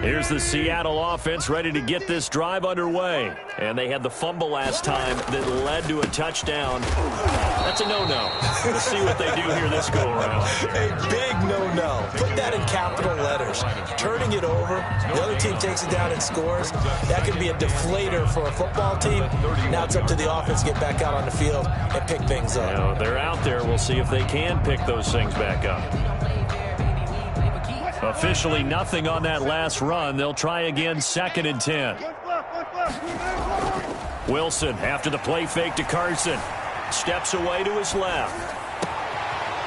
Here's the Seattle offense ready to get this drive underway. And they had the fumble last time that led to a touchdown. That's a no-no. We'll see what they do here this go-around. A big no-no. Put that in capital letters. Turning it over, the other team takes it down and scores. That could be a deflator for a football team. Now it's up to the offense to get back out on the field and pick things up. You know, they're out there. We'll see if they can pick those things back up. Officially nothing on that last run. They'll try again, 2nd and 10. Wilson, after the play fake to Carson, steps away to his left.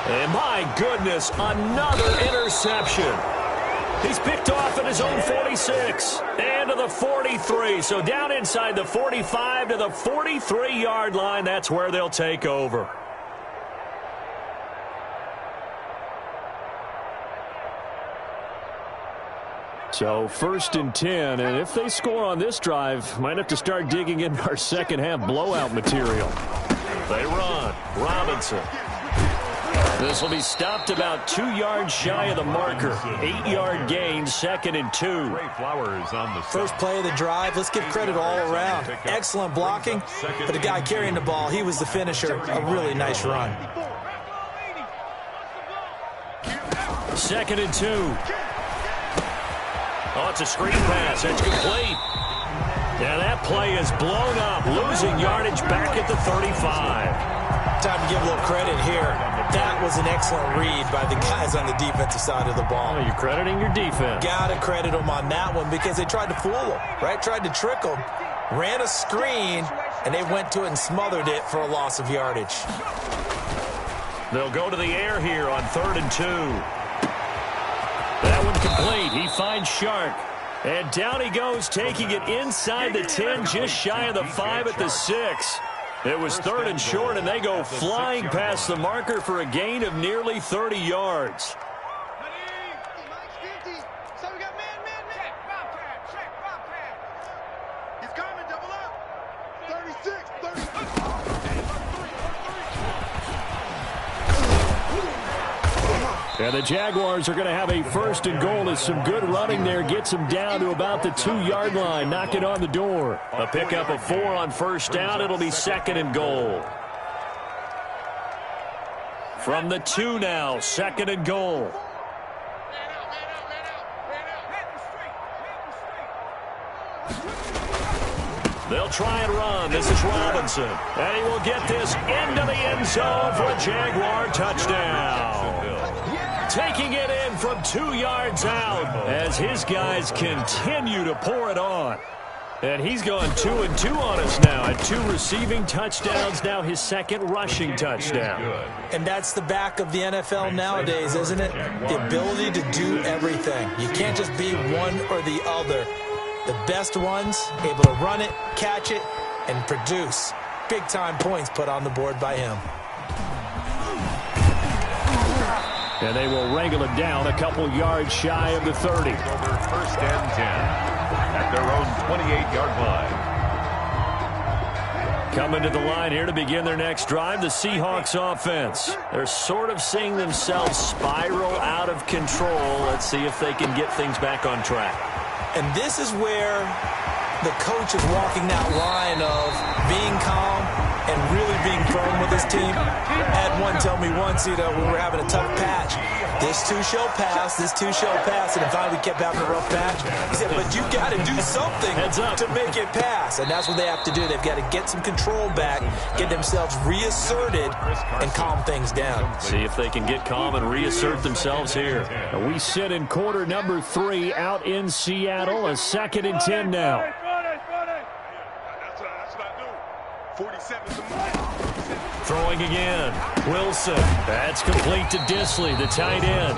And my goodness, another interception. He's picked off at his own 46 and to the 43. So down inside the 45 to the 43-yard line. That's where they'll take over. So 1st and 10, and if they score on this drive, might have to start digging into our second-half blowout material. They run. Robinson. This will be stopped about 2 yards shy of the marker. 8-yard gain, 2nd and 2. First play of the drive. Let's give credit all around. Excellent blocking, but the guy carrying the ball, he was the finisher. A really nice run. 2nd and 2. Oh, it's a screen pass. It's complete. Yeah, that play is blown up, losing yardage back at the 35. Time to give a little credit here. That was an excellent read by the guys on the defensive side of the ball. Oh, you're crediting your defense. Got to credit them on that one because they tried to fool them, right? Tried to trick them. Ran a screen, and they went to it and smothered it for a loss of yardage. They'll go to the air here on 3rd and 2. That one complete. He finds Shark. And down he goes, taking it inside the 10, just shy of the 5 at the 6. It was 3rd and short, and they go flying past the marker for a gain of nearly 30 yards. And the Jaguars are going to have a 1st and goal as some good running there gets them down to about the 2-yard line, knocking on the door. A pickup of 4 on 1st down. It'll be 2nd and goal. From the 2 now, 2nd and goal. They'll try and run. This is Robinson. And he will get this into the end zone for a Jaguar touchdown. Taking it in from 2 yards out as his guys continue to pour it on. And he's gone 2 and 2 on us now at 2 receiving touchdowns, now his 2nd rushing touchdown. And that's the back of the NFL nowadays, isn't it? The ability to do everything. You can't just be one or the other. The best ones able to run it, catch it, and produce big-time points put on the board by him. And they will wrangle it down a couple yards shy of the 30. Over 1st and 10 at their own 28-yard line. Coming to the line here to begin their next drive, the Seahawks offense. They're sort of seeing themselves spiral out of control. Let's see if they can get things back on track. And this is where the coach is walking that line of being calm and really being firm with his team. I had one tell me once, when we were having a tough patch, this too shall pass, this too shall pass, and finally we kept having a rough patch. He said, but you got to do something to make it pass, and that's what they have to do. They've got to get some control back, get themselves reasserted, and calm things down. See if they can get calm and reassert themselves here. And we sit in quarter number 3 out in Seattle, a 2nd and 10 now. Throwing again. Wilson. That's complete to Disley, the tight end.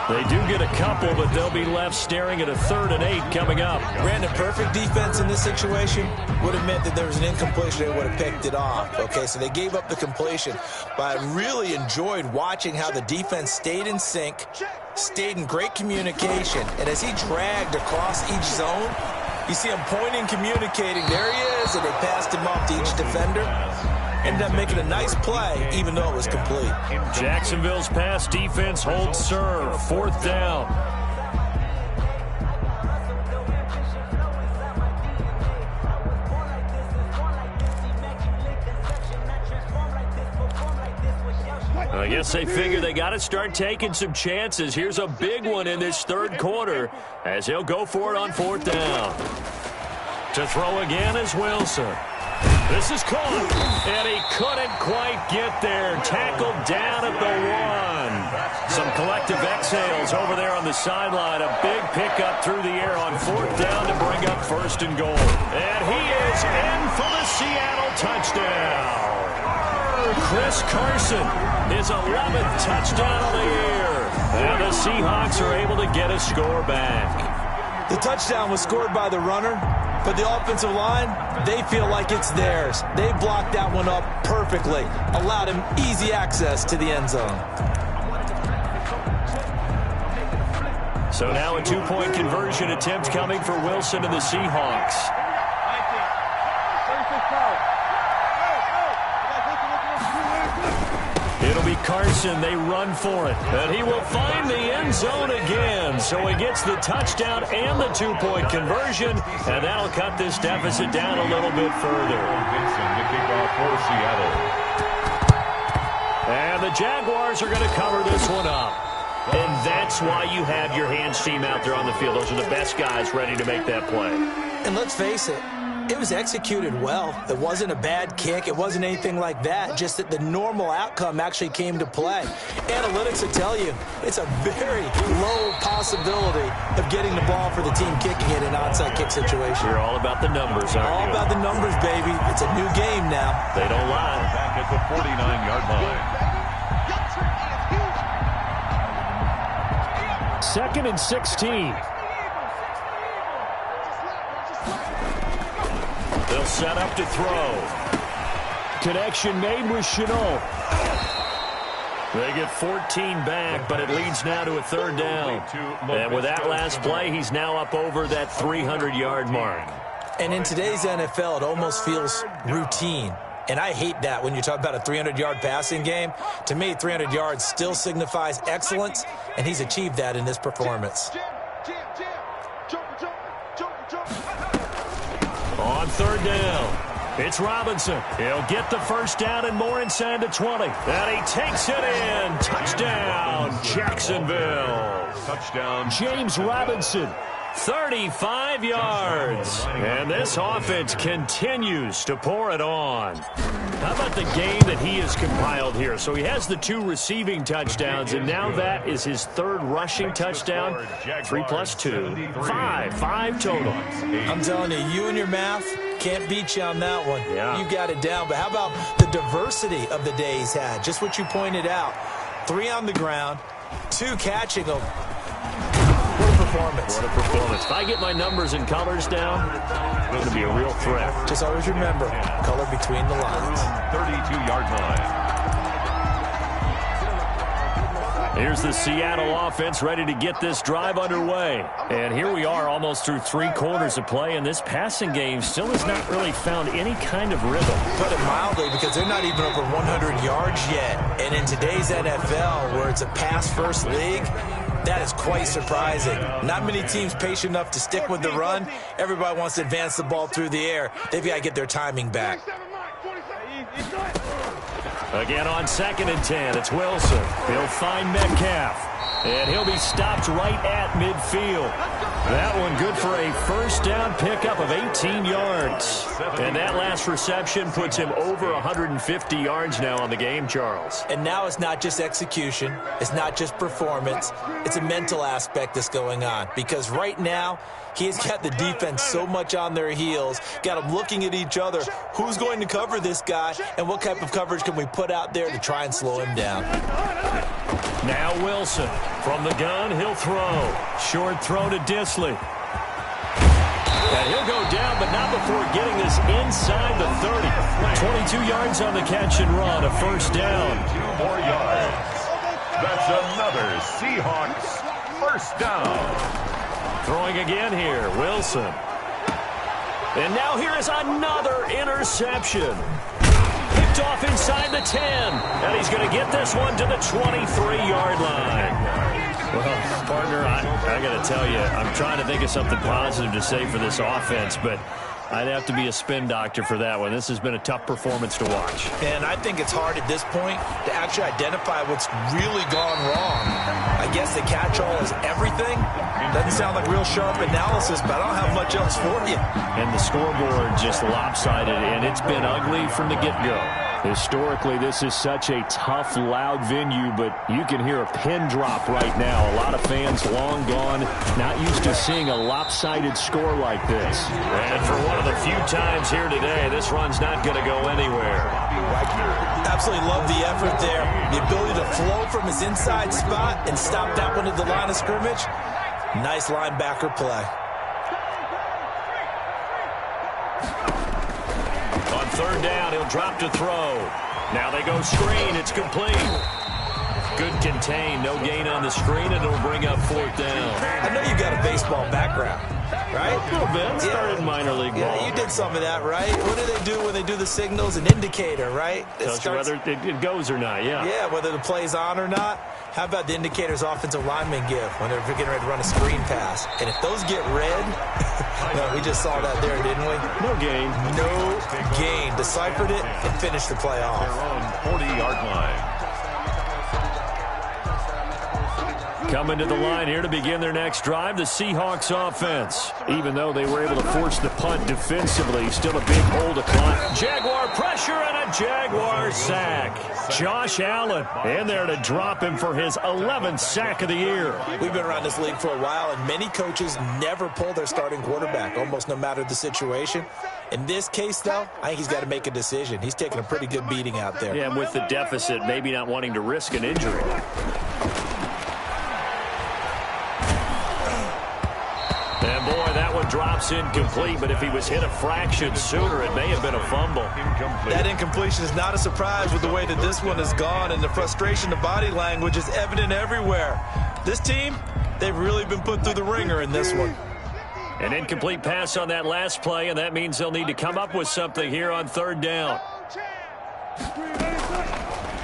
They do get a couple, but they'll be left staring at a 3rd and 8 coming up. Brandon, perfect defense in this situation would have meant that there was an incompletion. They would have picked it off. Okay, so they gave up the completion. But I really enjoyed watching how the defense stayed in sync, stayed in great communication. And as he dragged across each zone, you see him pointing, communicating. There he is, and they passed him off to each defender. Ended up making a nice play, even though it was complete. Jacksonville's pass defense holds serve. 4th down. I guess they figure they got to start taking some chances. Here's a big one in this third quarter as he'll go for it on 4th down. To throw again is Wilson. This is caught, and he couldn't quite get there. Tackled down at the 1. Some collective exhales over there on the sideline. A big pickup through the air on 4th down to bring up 1st and goal. And he is in for the Seattle touchdown. Chris Carson, his 11th touchdown of the year. And the Seahawks are able to get a score back. The touchdown was scored by the runner, but the offensive line, they feel like it's theirs. They blocked that one up perfectly, allowed him easy access to the end zone. So now a 2-point conversion attempt coming for Wilson and the Seahawks. It'll be Carson. They run for it. And he will find the end zone again. So he gets the touchdown and the 2-point conversion. And that'll cut this deficit down a little bit further. And the Jaguars are going to cover this one up. And that's why you have your hands team out there on the field. Those are the best guys ready to make that play. And let's face it, it was executed well. It wasn't a bad kick. It wasn't anything like that. Just that the normal outcome actually came to play. Analytics will tell you it's a very low possibility of getting the ball for the team kicking it in an onside kick situation. You're all about the numbers, aren't you? All about the numbers, baby. It's a new game now. They don't lie. Back at the 49-yard line. 2nd and 16. They'll set up to throw. Connection made with Chenault. They get 14 back, but it leads now to a 3rd down. And with that last play, he's now up over that 300-yard mark. And in today's NFL, it almost feels routine. And I hate that when you talk about a 300-yard passing game. To me, 300 yards still signifies excellence, and he's achieved that in this performance. On 3rd down, it's Robinson. He'll get the 1st down and more inside the 20. And he takes it in. Touchdown, Jacksonville. Touchdown, James Robinson. 35 yards. And this offense continues to pour it on. How about the game that he has compiled here? So he has the 2 receiving touchdowns, and now that is his 3rd rushing touchdown. 3 plus 2, 5 total. I'm telling you, you and your math can't beat you on that one. Yeah. You got it down. But how about the diversity of the day he's had? Just what you pointed out. 3 on the ground, 2 catching them. What a performance. What a performance. If I get my numbers and colors down, it's going to be a real threat. Just always remember, color between the lines. 32-yard line. Here's the Seattle offense ready to get this drive underway. And here we are almost through 3 quarters of play, and this passing game still has not really found any kind of rhythm. Put it mildly, because they're not even over 100 yards yet. And in today's NFL, where it's a pass-first league, that is quite surprising. Not many teams patient enough to stick with the run. Everybody wants to advance the ball through the air. They've got to get their timing back. Again on 2nd and 10, it's Wilson. He'll find Metcalf. And he'll be stopped right at midfield. That one good for a 1st down pickup of 18 yards. And that last reception puts him over 150 yards now on the game, Charles. And now it's not just execution. It's not just performance. It's a mental aspect that's going on. Because right now, he's got the defense so much on their heels, got them looking at each other. Who's going to cover this guy, and what type of coverage can we put out there to try and slow him down? Now Wilson. From the gun, he'll throw. Short throw to Disley. And he'll go down, but not before getting this inside the 30. 22 yards on the catch and run, a 1st down. 2 more yards. That's another Seahawks 1st down. Throwing again here, Wilson. And now here is another interception. Picked off inside the 10. And he's going to get this one to the 23-yard line. Well, partner, I got to tell you, I'm trying to think of something positive to say for this offense, but I'd have to be a spin doctor for that one. This has been a tough performance to watch. And I think it's hard at this point to actually identify what's really gone wrong. I guess the catch-all is everything. Doesn't sound like real sharp analysis, but I don't have much else for you. And the scoreboard just lopsided, and it's been ugly from the get-go. Historically, this is such a tough, loud venue, but you can hear a pin drop right now. A lot of fans long gone, not used to seeing a lopsided score like this. And for one of the few times here today, this run's not going to go anywhere. Absolutely love the effort there. The ability to flow from his inside spot and stop that one at the line of scrimmage. Nice linebacker play. On third down, he'll drop to throw. Now they go screen. It's complete. Good contain. No gain on the screen, and it'll bring up fourth down. I know you got a baseball background, right? A little bit. Started minor league ball. Yeah, you did some of that, right? What do they do when they do the signals? An indicator, right? Tells you whether it goes or not, yeah. Yeah, whether the play's on or not. How about the indicators offensive linemen give when they're getting ready to run a screen pass? And if those get red, well, we just saw that there, didn't we? No gain. No gain. Deciphered it and finished the play off. Their own 40-yard line. Coming to the line here to begin their next drive, the Seahawks offense. Even though they were able to force the punt defensively, still a big hole to climb. Jaguar pressure and a Jaguar sack. Josh Allen in there to drop him for his 11th sack of the year. We've been around this league for a while, and many coaches never pull their starting quarterback, almost no matter the situation. In this case, though, I think he's got to make a decision. He's taking a pretty good beating out there. Yeah, and with the deficit, maybe not wanting to risk an injury. And boy, that one drops incomplete, but if he was hit a fraction sooner, it may have been a fumble. That incompletion is not a surprise with the way that this one has gone, and the frustration, the body language is evident everywhere. This team, they've really been put through the ringer in this one. An incomplete pass on that last play, and that means they'll need to come up with something here on third down.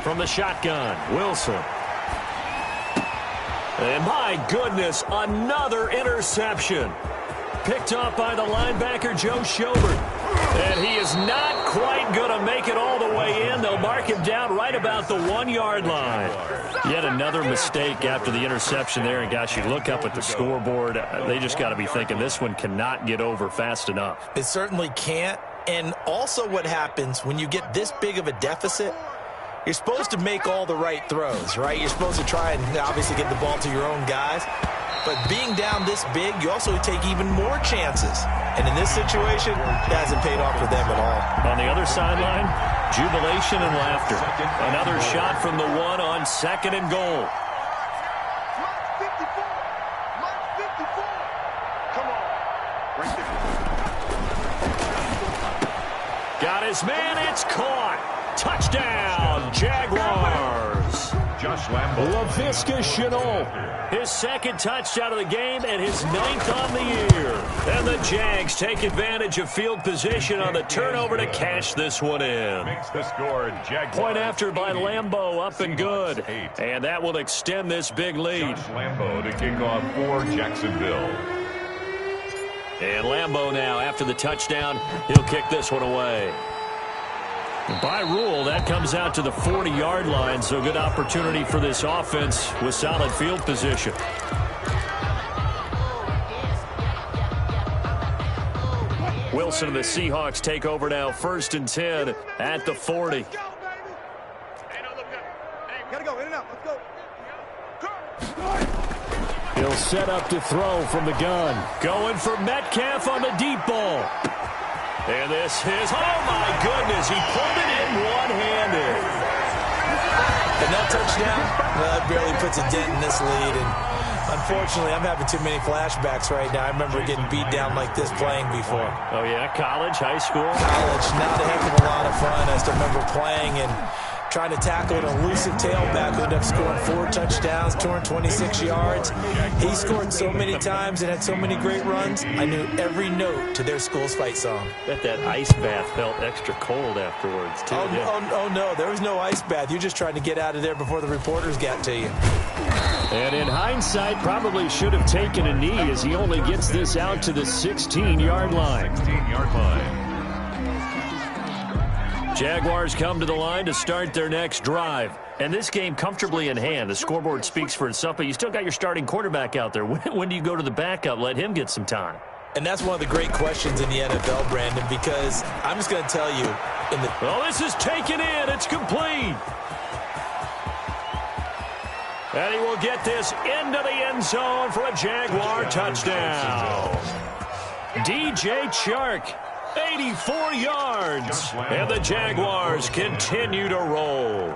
From the shotgun, Wilson. And my goodness, another interception. Picked up by the linebacker, Joe Schobert. And he is not quite going to make it all the way in. They'll mark him down right about the 1-yard line. Yet another mistake after the interception there. And, gosh, you look up at the scoreboard. They just got to be thinking this one cannot get over fast enough. It certainly can't. And also what happens when you get this big of a deficit, you're supposed to make all the right throws, right? You're supposed to try and obviously get the ball to your own guys. But being down this big, you also take even more chances. And in this situation, it hasn't paid off for them at all. On the other sideline, jubilation and laughter. Another shot from the one on second and goal. Got his man, it's caught. Touchdown, Jaguars. Josh Lambo. Laviska Shenault, his second touchdown of the game and his 9th on the year. And the Jags take advantage of field position on the turnover to cash this one in. Makes the score, Jaguars. Point after by Lambo, up and good. And that will extend this big lead. Josh Lambo to kick off for Jacksonville. And Lambo now, after the touchdown, he'll kick this one away. By rule, that comes out to the 40-yard line, so good opportunity for this offense with solid field position. Wilson and the Seahawks take over now, 1st and 10 at the 40. He'll set up to throw from the gun. Going for Metcalf on the deep ball. And this is, oh my goodness, he pulled it in one-handed. And that touchdown, well, that barely puts a dent in this lead. And unfortunately, I'm having too many flashbacks right now. I remember getting beat down like this playing before. Oh, yeah? College, high school? College, not a heck of a lot of fun. I still remember playing and trying to tackle an elusive tailback who ended up scoring 4 touchdowns, 226 yards. He scored so many times and had so many great runs, I knew every note to their school's fight song. Bet that ice bath felt extra cold afterwards, too. Oh, no, there was no ice bath. You're just trying to get out of there before the reporters got to you. And in hindsight, probably should have taken a knee as he only gets this out to the 16-yard line. 16-yard line. Jaguars come to the line to start their next drive. And this game comfortably in hand. The scoreboard speaks for itself, but you still got your starting quarterback out there. When do you go to the backup? Let him get some time. And that's one of the great questions in the NFL, Brandon, because I'm just going to tell you. Well, this is taken in. It's complete. And he will get this into the end zone for a Jaguar touchdown. DJ Chark, 84 yards. And the Jaguars continue to roll.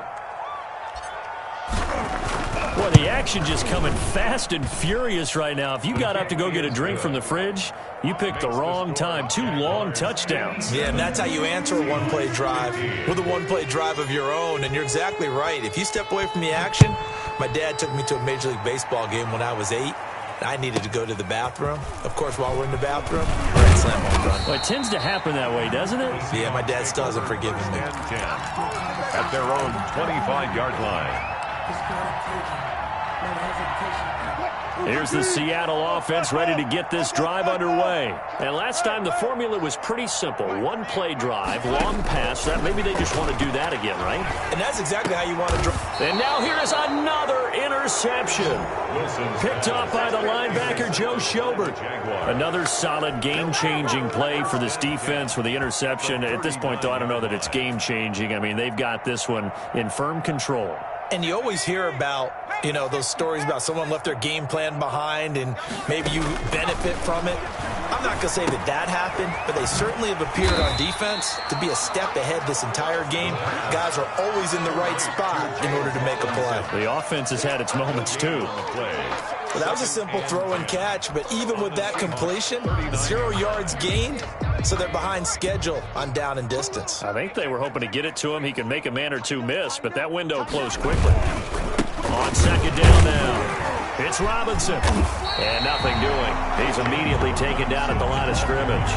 Boy, the action just coming fast and furious right now. If you got up to go get a drink from the fridge, you picked the wrong time. 2 long touchdowns. Yeah, and that's how you answer a one-play drive with a one-play drive of your own. And you're exactly right. If you step away from the action, my dad took me to a Major League Baseball game when I was 8. I needed to go to the bathroom. Of course, while we're in the bathroom, grand slam home run. Well, it tends to happen that way, doesn't it? Yeah, my dad still hasn't forgiven me. 10 at their own 25-yard line. Here's the Seattle offense ready to get this drive underway. And last time the formula was pretty simple. One-play drive, long pass. Maybe they just want to do that again, right? And that's exactly how you want to drive. And now here is another interception. Picked off by the linebacker, Joe Schobert. Another solid game-changing play for this defense with the interception. At this point, though, I don't know that it's game-changing. I mean, they've got this one in firm control. And you always hear about, those stories about someone left their game plan behind and maybe you benefit from it. I'm not going to say that happened, but they certainly have appeared on defense to be a step ahead this entire game. Guys are always in the right spot in order to make a play. The offense has had its moments, too. Well, that was a simple throw and catch, but even with that completion, 0 yards gained, so they're behind schedule on down and distance. I think they were hoping to get it to him. He can make a man or two miss, but that window closed quickly. On second down now, it's Robinson. And nothing doing. He's immediately taken down at the line of scrimmage.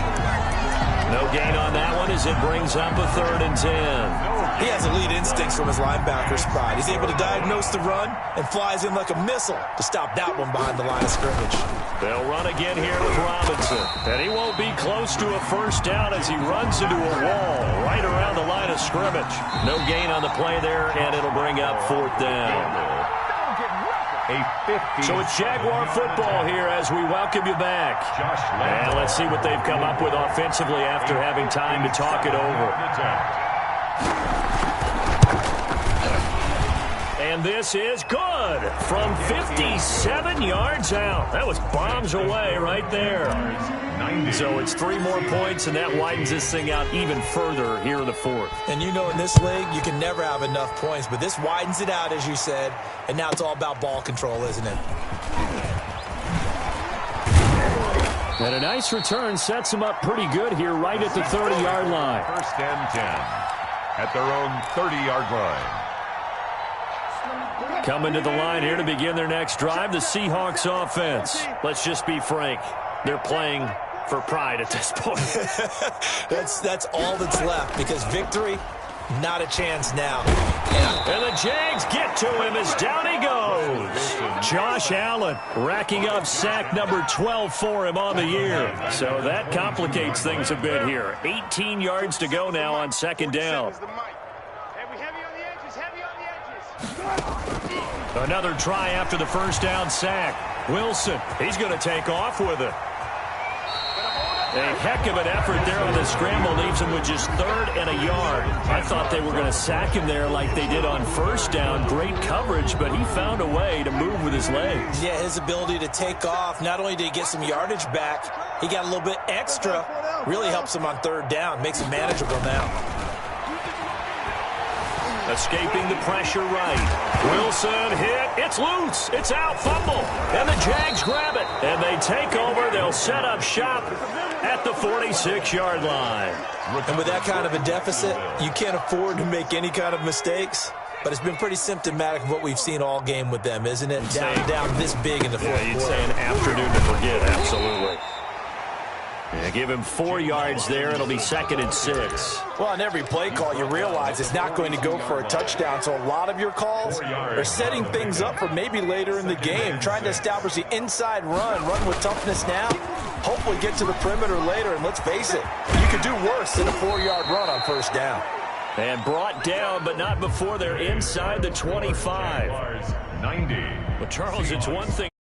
No gain on that one as it brings up a 3rd and 10. He has elite instincts from his linebacker spot. He's able to diagnose the run and flies in like a missile to stop that one behind the line of scrimmage. They'll run again here with Robinson. And he won't be close to a first down as he runs into a wall right around the line of scrimmage. No gain on the play there, and it'll bring up 4th down. So it's Jaguar football here as we welcome you back. And let's see what they've come up with offensively after having time to talk it over. And this is good from 57 yards out. That was bombs away right there. So it's 3 more points, and that widens this thing out even further here in the 4th. And in this league, you can never have enough points, but this widens it out, as you said, and now it's all about ball control, isn't it? And a nice return sets him up pretty good here right at the 30-yard line. 1st and 10 at their own 30-yard line. Coming to the line here to begin their next drive, the Seahawks offense. Let's just be frank. They're playing for pride at this point. That's all that's left, because victory, not a chance now. And the Jags get to him as down he goes. Josh Allen racking up sack number 12 for him on the year. So that complicates things a bit here. 18 yards to go now on 2nd down. Another try after the first down sack. Wilson, he's going to take off with it. A heck of an effort there on the scramble. Leaves him with just 3rd and a yard. I thought they were going to sack him there like they did on first down. Great coverage, but he found a way to move with his legs. Yeah, his ability to take off. Not only did he get some yardage back, he got a little bit extra. Really helps him on 3rd down. Makes it manageable now. Escaping the pressure right. Wilson hit. It's loose. It's out. Fumble. And the Jags grab it. And they take over. They'll set up shop at the 46-yard line. And with that kind of a deficit, you can't afford to make any kind of mistakes. But it's been pretty symptomatic of what we've seen all game with them, isn't it? Down this big in the 4th quarter. You'd say an afternoon to forget. Absolutely. Yeah, give him 4 yards there. It'll be 2nd and 6. Well, on every play call, you realize it's not going to go for a touchdown. So a lot of your calls are setting things up for maybe later in the game, trying to establish the inside run with toughness now, hopefully get to the perimeter later. And let's face it, you could do worse than a 4-yard run on first down. And brought down, but not before they're inside the 25. 90. But, Charles, it's one thing.